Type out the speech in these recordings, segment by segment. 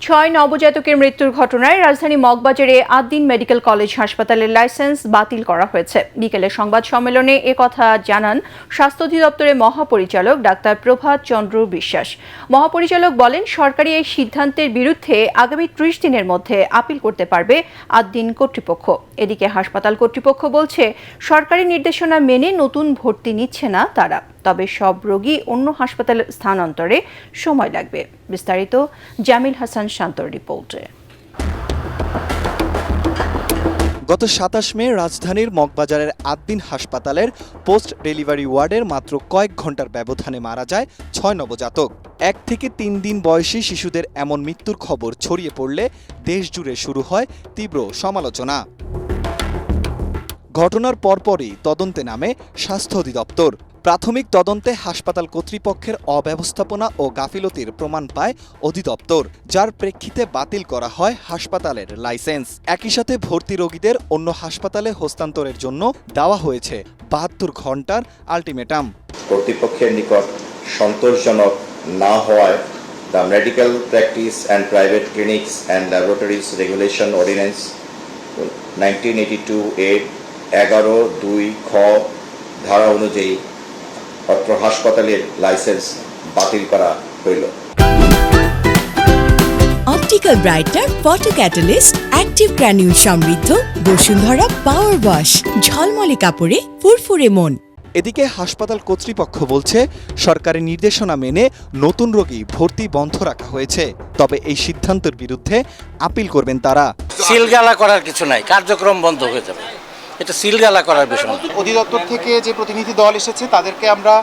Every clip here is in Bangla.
6 নবজাতকের মৃত্যুর ঘটনায় রাজধানী মগবাজারে আদ্দিন মেডিকেল কলেজ হাসপাতালের লাইসেন্স বাতিল করা হয়েছে। বিকেলে সংবাদ সম্মেলনে একথা জানান স্বাস্থ্য অধিদপ্তরের মহাপরিচালক ডাক্তার প্রভাত চন্দ্র বিশ্বাস। মহাপরিচালক বলেন, সরকারি এই সিদ্ধান্তের বিরুদ্ধে আগামী 30 দিনের মধ্যে আপিল করতে পারবে আদ্দিন কর্তৃপক্ষ। এদিকে হাসপাতাল কর্তৃপক্ষ বলছে, সরকারি নির্দেশনা মেনে নতুন ভর্তি নিচ্ছে না তারা, তবে সব রোগী অন্য হাসপাতালে স্থানান্তরে সময় লাগবে। বিস্তারিত জামিল হাসান শান্তর রিপোর্টে। গত 27 মে রাজধানীর মগবাজারের আদ্দিন হাসপাতালের পোস্ট ডেলিভারি ওয়ার্ডের মাত্র কয়েক ঘন্টার ব্যবধানে মারা যায় 6 নবজাতক। 1 থেকে 3 দিন বয়সী শিশুদের এমন মৃত্যুর খবর ছড়িয়ে পড়লে দেশজুড়ে শুরু হয় তীব্র সমালোচনা। ঘটনার পরপরই তদন্তে নামে স্বাস্থ্য অধিদপ্তর। প্রাথমিক তদন্তে হাসপাতাল কর্তৃপক্ষের অব্যবস্থাপনা ও গাফিলতির প্রমাণ পায় অধিদপ্তর, যার প্রেক্ষিতে বাতিল করা হয় হাসপাতালের লাইসেন্স। একই সাথে ভর্তি রোগীদের অন্য হাসপাতালে হস্তান্তরের জন্য দেওয়া হয়েছে 72 ঘন্টার আলটিমেটাম। কর্তৃপক্ষের নিকট সন্তোষজনক না হওয়ায় the medical practice and private clinics and laboratories regulation ordinance 1982 এর 11(2) খ ধারা অনুযায়ী অত্র হাসপাতালের লাইসেন্স বাতিল করা হইল। Optical brighter photo catalyst active granule সমৃদ্ধ বসুন্ধরা পাওয়ার ওয়াশ, ঝলমলে কাপড়ে ফুরফুরে মন। এদিকে হাসপাতাল কর্তৃপক্ষ বলছে, সরকারি নির্দেশনা মেনে নতুন রোগী ভর্তি বন্ধ রাখা হয়েছে, তবে এই সিদ্ধান্তের বিরুদ্ধে আপিল করবেন তারা। সিলগালা করার কিছু নাই, কার্যক্রম বন্ধ হয়ে যাবে, এটা সিলগালা করার বিষয়। অধিদপ্তর থেকে যে প্রতিনিধি দল এসেছে তাদেরকে আমরা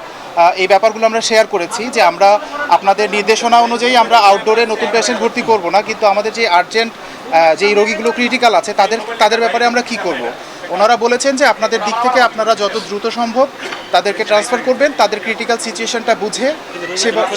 এই ব্যাপারগুলো আমরা শেয়ার করেছি যে আমরা আপনাদের নির্দেশনা অনুযায়ী আমরা আউটডোরে নতুন পেশেন্ট ভর্তি করব না, কিন্তু আমাদের যে আর্জেন্ট যেই রোগীগুলো ক্রিটিক্যাল আছে তাদের ব্যাপারে আমরা কি করব। ওনারা বলেছেন যে আপনাদের দিক থেকে আপনারা যত দ্রুত সম্ভব তাদেরকে ট্রান্সফার করবেন, তাদের ক্রিটিক্যাল সিচুয়েশনটা বুঝে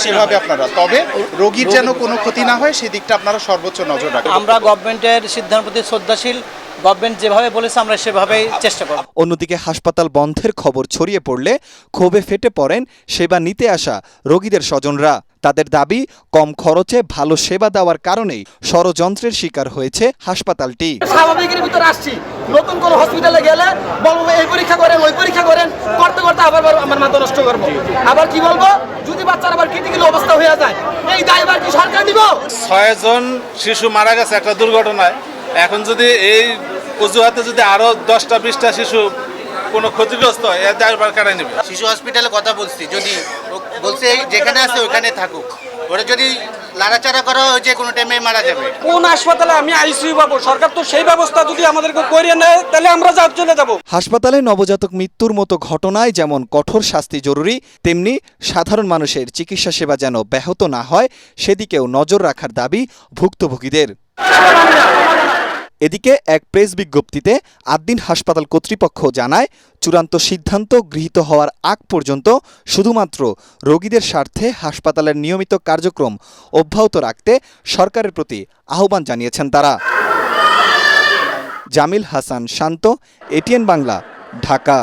সেভাবে আপনারা, তবে রোগীর যেন কোনো ক্ষতি না হয় সেই দিকটা আপনারা সর্বোচ্চ নজর রাখবেন। আমরা গভর্নমেন্টের সিদ্ধান্তের প্রতি শ্রদ্ধাশীল, গভর্নমেন্ট যেভাবে বলেছে আমরা সেভাবেই চেষ্টা করব। অন্যদিকে হাসপাতাল বন্ধের খবর ছড়িয়ে পড়লে ক্ষোভে ফেটে পড়েন সেবা নিতে আসা রোগীদের স্বজনরা। তাদের দাবি, কম খরচে ভালো সেবা দেওয়ার কারণেই ষড়যন্ত্রের শিকার হয়েছে হাসপাতালটি। স্বাভাবিকের ভিতরে আসছি, নতুন কোনো হসপিটালে গেলে বলবো এই পরীক্ষা করেন ওই পরীক্ষা করেন, করতে করতে আবার আমার মাথা নষ্ট করবো। আবার কি বলবো, যদি বাচ্চার আবার ক্রিটিক্যাল অবস্থা হয়ে যায়, এই দায়ভার কি সরকার দিব? 6 জন শিশু মারা গেছে একটা দুর্ঘটনায়। এখন যদি এই অজুহাতে যদি আরো 10টা 20টা শিশু কোনো ক্ষতিগ্রস্ত হয়, এর দায়ভার কারা নেবে? শিশু হসপিটালে কথা বলছি, যদি বলছে যেখানে আছে ওখানে থাকুক, ওরা যদি লাড়াচাড়া করা হয় যে কোনো টাইমে মারা যাবে। কোন হাসপাতালে আমি আইসিইউ পাবো? সরকার তো সেই ব্যবস্থা যদি আমাদেরকে করিয়ে নেয় তাহলে আমরা চলে যাব। হাসপাতালে নবজাতক মৃত্যুর মতো ঘটনায় যেমন কঠোর শাস্তি জরুরি, তেমনি সাধারণ মানুষের চিকিৎসা সেবা যেন ব্যাহত না হয় সেদিকেও নজর রাখার দাবি ভুক্তভোগীদের। এদিকে এক প্রেস বিজ্ঞপ্তিতে আদ্দিন হাসপাতাল কর্তৃপক্ষ জানায়, চূড়ান্ত সিদ্ধান্ত গৃহীত হওয়ার আগ পর্যন্ত শুধুমাত্র রোগীদের স্বার্থে হাসপাতালের নিয়মিত কার্যক্রম অব্যাহত রাখতে সরকারের প্রতি আহ্বান জানিয়েছেন তারা। জামিল হাসান শান্ত, এটিএন বাংলা, ঢাকা।